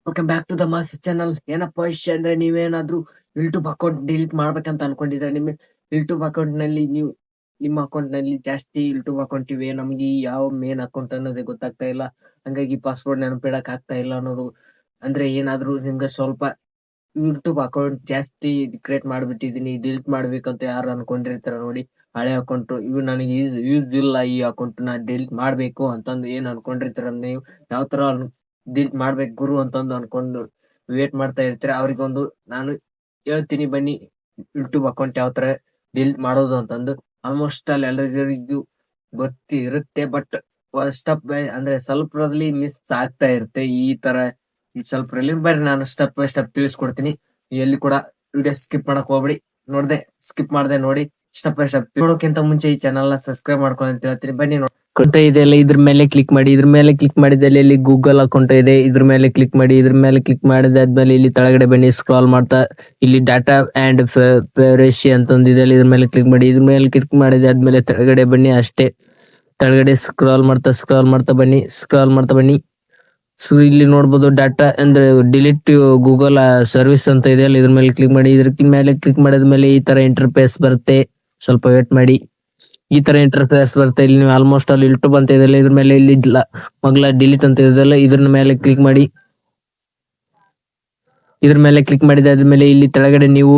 Welcome back to the mass channel. ಏನಪ್ಪ ವಿಷಯ ಅಂದ್ರೆ, ನೀವೇನಾದ್ರೂ ಯೂಟ್ಯೂಬ್ ಅಕೌಂಟ್ ಡಿಲೀಟ್ ಮಾಡ್ಬೇಕಂತ ಅನ್ಕೊಂಡಿದ್ರೆ, ನಿಮ್ಮ ಯೂಟ್ಯೂಬ್ ಅಕೌಂಟ್ ನಲ್ಲಿ ನಿಮ್ಮ ಅಕೌಂಟ್ ನಲ್ಲಿ ಜಾಸ್ತಿ ಯೂಟ್ಯೂಬ್ ಅಕೌಂಟ್ ಇವೆ, ನಮ್ಗೆ ಯಾವ ಮೇನ್ ಅಕೌಂಟ್ ಅನ್ನೋದೇ ಗೊತ್ತಾಗ್ತಾ ಇಲ್ಲ, ಹಂಗಾಗಿ ಪಾಸ್ವರ್ಡ್ ನೆನಪಿಡಕ್ ಆಗ್ತಾ ಇಲ್ಲ ಅನ್ನೋದು. ಅಂದ್ರೆ ಏನಾದ್ರೂ ನಿಮ್ಗೆ ಸ್ವಲ್ಪ ಯೂಟ್ಯೂಬ್ ಅಕೌಂಟ್ ಜಾಸ್ತಿ ಕ್ರಿಯೇಟ್ ಮಾಡ್ಬಿಟ್ಟಿದೀನಿ, ಡಿಲೀಟ್ ಮಾಡ್ಬೇಕಂತ ಯಾರು ಅನ್ಕೊಂಡಿರ್ತಾರ ನೋಡಿ, ಹಳೆ ಅಕೌಂಟ್ ಇವು ನನಗೆ ಯೂಸ್ ಇಲ್ಲ, ಈ ಅಕೌಂಟ್ ನ ಡಿಲೀಟ್ ಮಾಡ್ಬೇಕು ಅಂತಂದು ಏನ್ ಅನ್ಕೊಂಡಿರ್ತಾರ ನೀವು, ಯಾವ ತರ ಡಿಲೀಟ್ ಮಾಡ್ಬೇಕು ಗುರು ಅಂತಂದು ಅನ್ಕೊಂಡು ವೇಟ್ ಮಾಡ್ತಾ ಇರ್ತೀರ, ಅವ್ರಿಗೊಂದು ನಾನು ಹೇಳ್ತೀನಿ ಬನ್ನಿ ಯೂಟ್ಯೂಬ್ ಅಕೌಂಟ್ ಯಾವ ತರ ಡಿಲೀಟ್ ಮಾಡೋದು ಅಂತಂದು. ಆಲ್ಮೋಸ್ಟ್ ಅಲ್ಲಿ ಎಲ್ಲರಿಗೂ ಗೊತ್ತಿರುತ್ತೆ, ಬಟ್ ಸ್ಟೆಪ್ ಬೈ ಅಂದ್ರೆ ಸ್ವಲ್ಪದಲ್ಲಿ ಮಿಸ್ ಆಗ್ತಾ ಇರುತ್ತೆ ಈ ತರ. ಸ್ವಲ್ಪ ಬರ್ರಿ ನಾನು ಸ್ಟೆಪ್ ಬೈ ಸ್ಟೆಪ್ ತಿಳಿಸ್ಕೊಡ್ತೀನಿ, ಎಲ್ಲಿ ಕೂಡ ವಿಡಿಯೋ ಸ್ಕಿಪ್ ಮಾಡಕ್ ಹೋಗ್ಬಿಡಿ. ನೋಡ್ದೆ ಸ್ಕಿಪ್ ಮಾಡ್ದೆ ನೋಡಿ, ಸ್ಟೆಪ್ ಬೈ ಸ್ಟೆಪ್ ನೋಡೋಕ್ಕಿಂತ ಮುಂಚೆ ಈ ಚಾನಲ್ ನ ಸಬ್ಸ್ಕ್ರೈಬ್ ಮಾಡ್ಕೊಳ್ಳಿ ಅಂತ ಹೇಳ್ತೀನಿ. ಬನ್ನಿ ಅಕೌಂಟ್ ಇದೆಯಲ್ಲ, ಇದ್ರ ಮೇಲೆ ಕ್ಲಿಕ್ ಮಾಡಿ. ಇದ್ರ ಮೇಲೆ ಕ್ಲಿಕ್ ಮಾಡಿದಲ್ಲಿ ಇಲ್ಲಿ ಗೂಗಲ್ ಅಕೌಂಟ್ ಇದೆ, ಇದ್ರ ಮೇಲೆ ಕ್ಲಿಕ್ ಮಾಡಿ. ಇದ್ರ ಮೇಲೆ ಕ್ಲಿಕ್ ಮಾಡಿದಾದ್ಮೇಲೆ ಇಲ್ಲಿ ತೆಳಗಡೆ ಬನ್ನಿ, ಸ್ಕ್ರಾಲ್ ಮಾಡ್ತಾ ಇಲ್ಲಿ ಡಾಟಾ ಅಂಡ್ ಪ್ರೈವಸಿ ಅಂತ ಒಂದಿದೆ, ಇದ್ರ ಮೇಲೆ ಕ್ಲಿಕ್ ಮಾಡಿ. ಇದ್ರ ಮೇಲೆ ಕ್ಲಿಕ್ ಮಾಡಿದಾದ್ಮೇಲೆ ತೆಳಗಡೆ ಬನ್ನಿ, ಅಷ್ಟೇ ತೆಳಗಡೆ ಸ್ಕ್ರಾಲ್ ಮಾಡ್ತಾ ಬನ್ನಿ. ಸೊ ಇಲ್ಲಿ ನೋಡ್ಬೋದು ಡಾಟಾ ಅಂದ್ರೆ ಡಿಲೀಟ್ ಗೂಗಲ್ ಸರ್ವಿಸ್ ಅಂತ ಇದೆ ಅಲ್ಲ, ಇದ್ರ ಮೇಲೆ ಕ್ಲಿಕ್ ಮಾಡಿ. ಇದ್ರ ಮೇಲೆ ಕ್ಲಿಕ್ ಮಾಡಿದ್ಮೇಲೆ ಈ ತರ ಇಂಟರ್ಫೇಸ್ ಬರುತ್ತೆ, ಸ್ವಲ್ಪ ವೇಟ್ ಮಾಡಿ. ಈ ತರ ಇಂಟರ್ಫೇಸ್ ಬರುತ್ತೆ. ಇಲ್ಲಿ ನೀವು ಆಲ್ಮೋಸ್ಟ್ ಅಲ್ಲಿ ಯೂಟ್ಯೂಬ್ ಅಂತ ಇದೆಯಲ್ಲ, ಇದ್ರ ಮೇಲೆ ಇಲ್ಲಿ ಮಗ್ಲ ಡಿಲೀಟ್ ಅಂತ ಇದೆಯಲ್ಲ, ಇದ್ರ ಮೇಲೆ ಕ್ಲಿಕ್ ಮಾಡಿ. ಇದ್ರ ಮೇಲೆ ಕ್ಲಿಕ್ ಮಾಡಿದಾದ್ಮೇಲೆ ಇಲ್ಲಿ ತೆಳಗಡೆ ನೀವು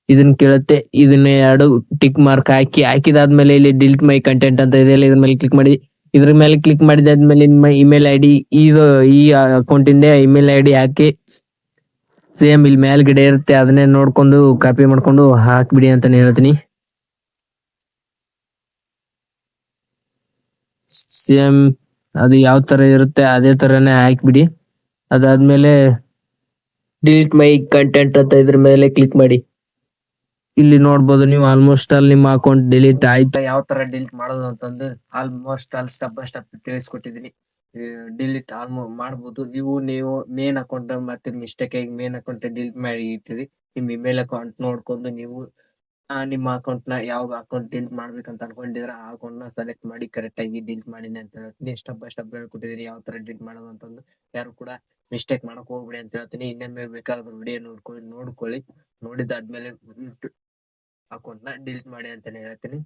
ಇದನ್ನ ಕೇಳುತ್ತೆ, ಇದನ್ನ ಎರಡು ಟಿಕ್ ಮಾರ್ಕ್ ಹಾಕಿದಾದ್ಮೇಲೆ ಇಲ್ಲಿ ಡಿಲೀಟ್ ಮೈ ಕಂಟೆಂಟ್ ಅಂತ ಇದೆಯಲ್ಲ, ಇದ್ರ ಮೇಲೆ ಕ್ಲಿಕ್ ಮಾಡಿ. ಇದ್ರ ಮೇಲೆ ಕ್ಲಿಕ್ ಮಾಡಿದಾದ್ಮೇಲೆ ನಿಮ್ಮ ಇಮೇಲ್ ಐ ಡಿ, ಈ ಅಕೌಂಟ್ ಇಂದ email I D hockey, same ಇಲ್ಲಿ ಮೇಲ್ಗಡೆ ಇರುತ್ತೆ, ಅದನ್ನೇ ನೋಡ್ಕೊಂಡು ಕಾಪಿ ಮಾಡ್ಕೊಂಡು ಹಾಕ್ಬಿಡಿ ಅಂತಾನೆ ಹೇಳ್ತೀನಿ. ಸೇಮ್ ಅದು ಯಾವ ತರ ಇರುತ್ತೆ ಅದೇ ತರನೇ ಹಾಕ್ಬಿಡಿ. ಅದಾದ್ಮೇಲೆ ಡಿಲೀಟ್ ಮೈ ಕಂಟೆಂಟ್ ಅಂತ ಇದ್ರ ಮೇಲೆ ಕ್ಲಿಕ್ ಮಾಡಿ. ಇಲ್ಲಿ ನೋಡ್ಬೋದು ನೀವು ಆಲ್ಮೋಸ್ಟ್ ಅಲ್ಲಿ ನಿಮ್ಮ ಅಕೌಂಟ್ ಡಿಲೀಟ್ ಆಯ್ತು. ಯಾವ ತರ ಡಿಲೀಟ್ ಮಾಡೋದು ಅಂತಂದು ಆಲ್ಮೋಸ್ಟ್ ಅಲ್ಲಿ ಸ್ಟೆಪ್ ಬೈ ಸ್ಟೆಪ್ ತಿಳಿಸ್ಕೊಟ್ಟಿದೀನಿ. ಡಿಲೀಟ್ ಮಾಡ್ಬೋದು. ನೀವು ಮೇನ್ ಅಕೌಂಟ್ ಮತ್ತೆ ಮಿಸ್ಟೇಕ್ ಆಗಿ ಮೇನ್ ಅಕೌಂಟ್ ಡಿಲೀಟ್ ಮಾಡಿ ಇರ್ತೀರಿ. ನಿಮ್ ಇಮೇಲ್ ಅಕೌಂಟ್ ನೋಡ್ಕೊಂಡು ನೀವು ನಿಮ್ಮ ಅಕೌಂಟ್ ನ ಯಾವ ಅಕೌಂಟ್ ಡಿಲೀಟ್ ಮಾಡ್ಬೇಕಂತ ಅನ್ಕೊಂಡಿದ್ರೆ ಆ ಅಕೌಂಟ್ ನ ಸೆಲೆಕ್ಟ್ ಮಾಡಿ ಕರೆಕ್ಟ್ ಆಗಿ ಡಿಲೀಟ್ ಮಾಡಿನಿ ಅಂತ ಹೇಳ್ತೀನಿ. ಸ್ಟೆಪ್ ಬೈ ಸ್ಟೆಪ್ ಹೇಳ್ಕೊಟ್ಟಿದೀನಿ ಯಾವ ತರ ಡಿಲೀಟ್ ಮಾಡೋದು ಅಂತಂದು. ಯಾರು ಕೂಡ ಮಿಸ್ಟೇಕ್ ಮಾಡಕ್ ಹೋಗ್ಬಿಡಿ ಅಂತ ಹೇಳ್ತೀನಿ. ಇನ್ನೊಮ್ಮೆ ಬೇಕಾದ್ರೆ ವಿಡಿಯೋ ನೋಡ್ಕೊಳ್ಳಿ. ನೋಡಿದಾದ್ಮೇಲೆ ಅಕೌಂಟ್ ನ ಡಿಲೀಟ್ ಮಾಡಿ ಅಂತಾನೆ ಹೇಳ್ತೀನಿ.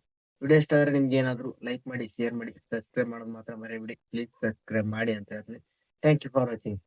ವಿಡಿಯೋ ಇಷ್ಟ ಆದ್ರೆ ನಿಮ್ಗೆ ಏನಾದ್ರು ಲೈಕ್ ಮಾಡಿ, ಶೇರ್ ಮಾಡಿ, ಸಬ್ಸ್ಕ್ರೈಬ್ ಮಾಡೋದು ಮಾತ್ರ ಮರಿಬೇಡಿ. ಪ್ಲೀಸ್ ಸಬ್ಸ್ಕ್ರೈಬ್ ಮಾಡಿ ಅಂತ ಹೇಳ್ತೀನಿ. Thank you for watching.